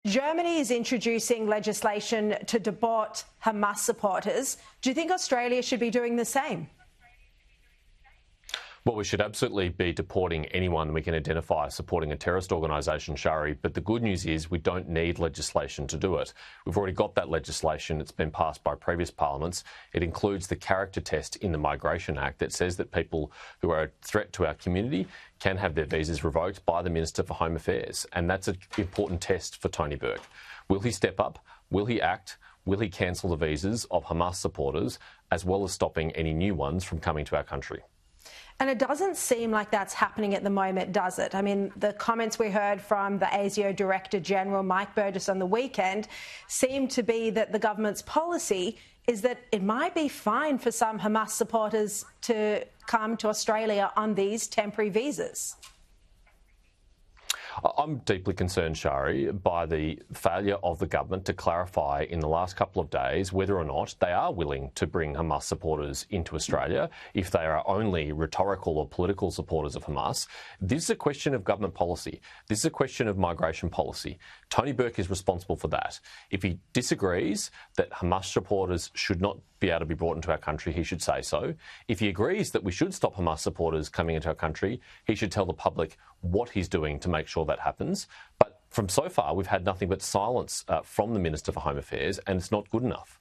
Germany is introducing legislation to deport Hamas supporters. Do you think Australia should be doing the same? Well, we should absolutely be deporting anyone we can identify supporting a terrorist organisation, Shari. But the good news is we don't need legislation to do it. We've already got that legislation. It's been passed by previous parliaments. It includes the character test in the Migration Act that says that people who are a threat to our community can have their visas revoked by the Minister for Home Affairs. And that's an important test for Tony Burke. Will he step up? Will he act? Will he cancel the visas of Hamas supporters, as well as stopping any new ones from coming to our country? And it doesn't seem like that's happening at the moment, does it? I mean, the comments we heard from the ASIO Director General, Mike Burgess, on the weekend seem to be that the government's policy is that it might be fine for some Hamas supporters to come to Australia on these temporary visas. I'm deeply concerned, Shari, by the failure of the government to clarify in the last couple of days whether or not they are willing to bring Hamas supporters into Australia, if they are only rhetorical or political supporters of Hamas. This is a question of government policy. This is a question of migration policy. Tony Burke is responsible for that. If he disagrees that Hamas supporters should not be able to be brought into our country, he should say so. If he agrees that we should stop Hamas supporters coming into our country, he should tell the public what he's doing to make sure that happens. But from so far, we've had nothing but silence from the Minister for Home Affairs, and it's not good enough.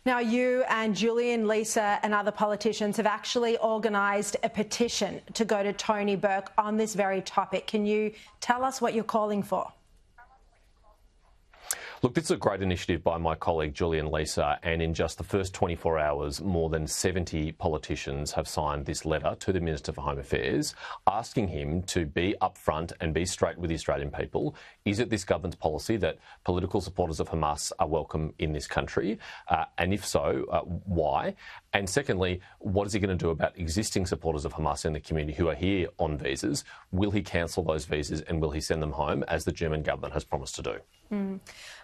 Now, you and Julian, Lisa and other politicians have actually organised a petition to go to Tony Burke on this very topic. Can you tell us what you're calling for? Look, this is a great initiative by my colleague Julian Lisa, and in just the first 24 hours, more than 70 politicians have signed this letter to the Minister for Home Affairs, asking him to be upfront and be straight with the Australian people. Is it this government's policy that political supporters of Hamas are welcome in this country? And if so, why? And secondly, what is he going to do about existing supporters of Hamas in the community who are here on visas? Will he cancel those visas and will he send them home, as the German government has promised to do?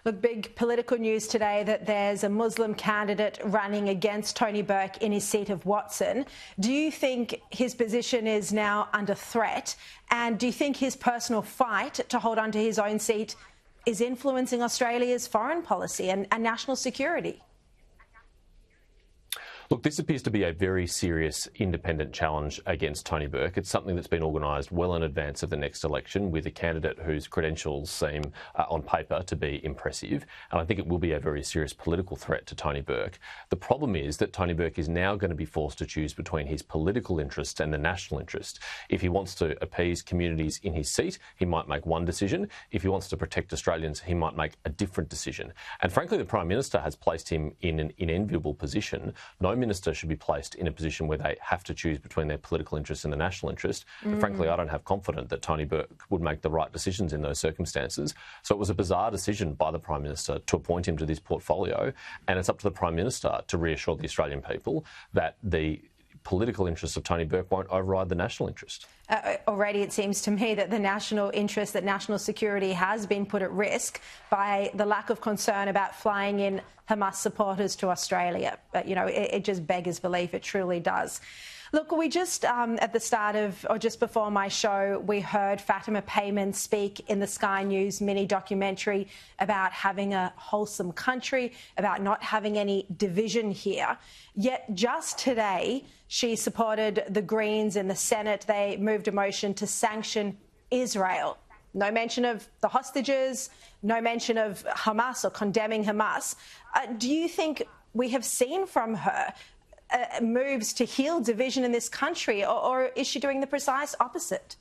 Look, big political news today that there's a Muslim candidate running against Tony Burke in his seat of Watson. Do you think his position is now under threat? And do you think his personal fight to hold on to his own seat is influencing Australia's foreign policy and national security? Look, this appears to be a very serious independent challenge against Tony Burke. It's something that's been organised well in advance of the next election with a candidate whose credentials seem on paper to be impressive. And I think it will be a very serious political threat to Tony Burke. The problem is that Tony Burke is now going to be forced to choose between his political interest and the national interest. If he wants to appease communities in his seat, he might make one decision. If he wants to protect Australians, he might make a different decision. And frankly, the Prime Minister has placed him in an enviable position. No minister should be placed in a position where they have to choose between their political interest and the national interest. But frankly, I don't have confidence that Tony Burke would make the right decisions in those circumstances. So it was a bizarre decision by the Prime Minister to appoint him to this portfolio. And it's up to the Prime Minister to reassure the Australian people that the political interests of Tony Burke won't override the national interest. Already it seems to me that the national interest, that national security has been put at risk by the lack of concern about flying in Hamas supporters to Australia. But, you know, it just beggars belief. It truly does. Look, we just, at the start of, or just before my show, we heard Fatima Payman speak in the Sky News mini documentary about having a wholesome country, about not having any division here. Yet just today, she supported the Greens in the Senate. They moved a motion to sanction Israel. No mention of the hostages, no mention of Hamas or condemning Hamas. Do you think we have seen from her moves to heal division in this country, or is she doing the precise opposite?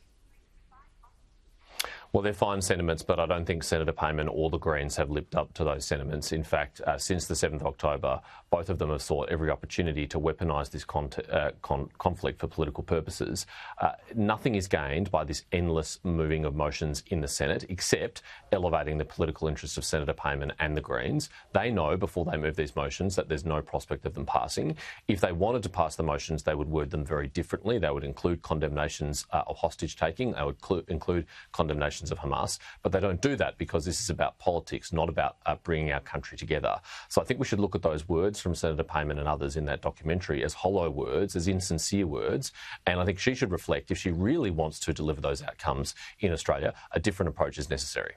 Well, they're fine sentiments, but I don't think Senator Payman or the Greens have lived up to those sentiments. In fact, since the 7th of October, both of them have sought every opportunity to weaponise this conflict for political purposes. Nothing is gained by this endless moving of motions in the Senate, except elevating the political interests of Senator Payman and the Greens. They know before they move these motions that there's no prospect of them passing. If they wanted to pass the motions, they would word them very differently. They would include condemnations of hostage-taking. They would include condemnations of Hamas, but they don't do that because this is about politics, not about bringing our country together. So I think we should look at those words from Senator Payman and others in that documentary as hollow words, as insincere words, and I think she should reflect, if she really wants to deliver those outcomes in Australia, a different approach is necessary.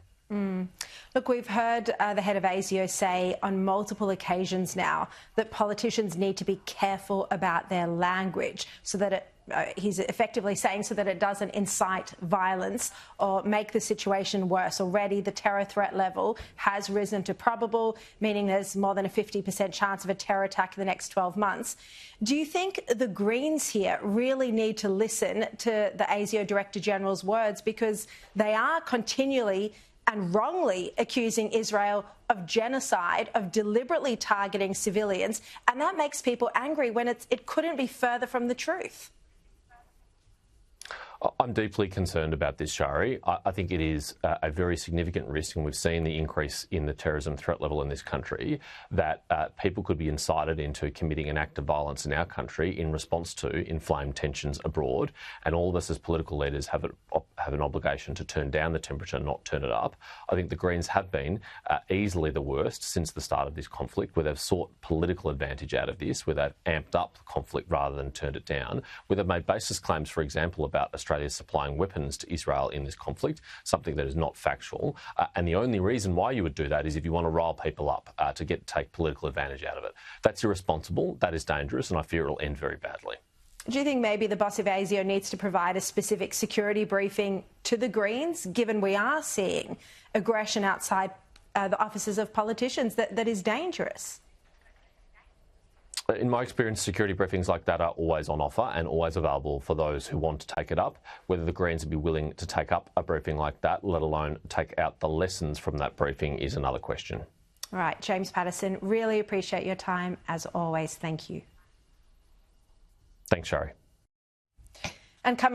Look, we've heard the head of ASIO say on multiple occasions now that politicians need to be careful about their language so that he's effectively saying so that it doesn't incite violence or make the situation worse. Already the terror threat level has risen to probable, meaning there's more than a 50% chance of a terror attack in the next 12 months. Do you think the Greens here really need to listen to the ASIO Director General's words, because they are continually and wrongly accusing Israel of genocide, of deliberately targeting civilians, and that makes people angry when it couldn't be further from the truth? I'm deeply concerned about this, Shari. I think it is a very significant risk, and we've seen the increase in the terrorism threat level in this country, that people could be incited into committing an act of violence in our country in response to inflamed tensions abroad. And all of us as political leaders have an obligation to turn down the temperature, not turn it up. I think the Greens have been easily the worst since the start of this conflict, where they've sought political advantage out of this, where they've amped up the conflict rather than turned it down, where they've made baseless claims, for example, about Australia supplying weapons to Israel in this conflict, something that is not factual. And the only reason why you would do that is if you want to rile people up to take political advantage out of it. That's irresponsible, that is dangerous, and I fear it'll end very badly. Do you think maybe the boss of ASIO needs to provide a specific security briefing to the Greens, given we are seeing aggression outside the offices of politicians that is dangerous? In my experience, security briefings like that are always on offer and always available for those who want to take it up. Whether the Greens would be willing to take up a briefing like that, let alone take out the lessons from that briefing, is another question. All right, James Patterson, really appreciate your time as always. Thank you. Thanks, Shari. And coming